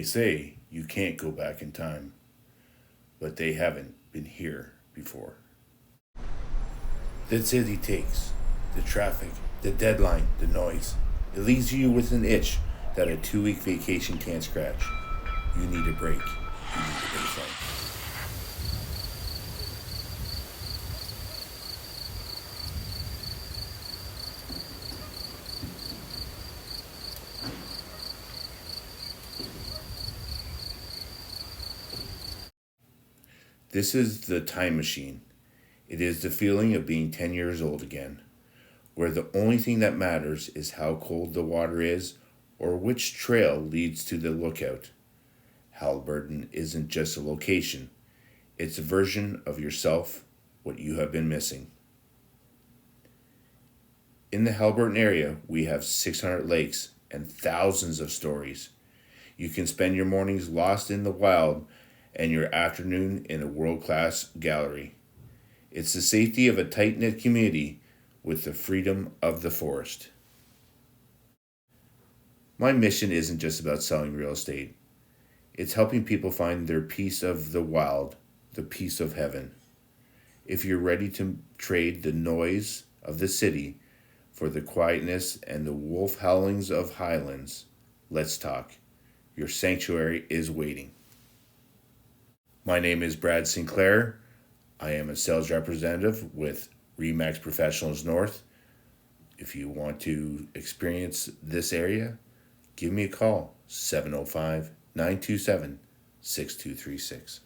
They say you can't go back in time, but they haven't been here before. The city takes the traffic, the deadline, the noise. It leaves you with an itch that a 2 week vacation can't scratch. You need a break. You need a baseline. This is the time machine. It is the feeling of being 10 years old again, where the only thing that matters is how cold the water is or which trail leads to the lookout. Haliburton isn't just a location, it's a version of yourself, what you have been missing. In the Haliburton area, we have 600 lakes and thousands of stories. You can spend your mornings lost in the wild and your afternoon in a world-class gallery. It's the safety of a tight-knit community with the freedom of the forest. My mission isn't just about selling real estate. It's helping people find their piece of the wild, the piece of heaven. If you're ready to trade the noise of the city for the quietness and the wolf howlings of highlands, let's talk. Your sanctuary is waiting. My name is Brad Sinclair. I am a sales representative with RE/MAX Professionals North. If you want to experience this area, give me a call, 705-927-6236.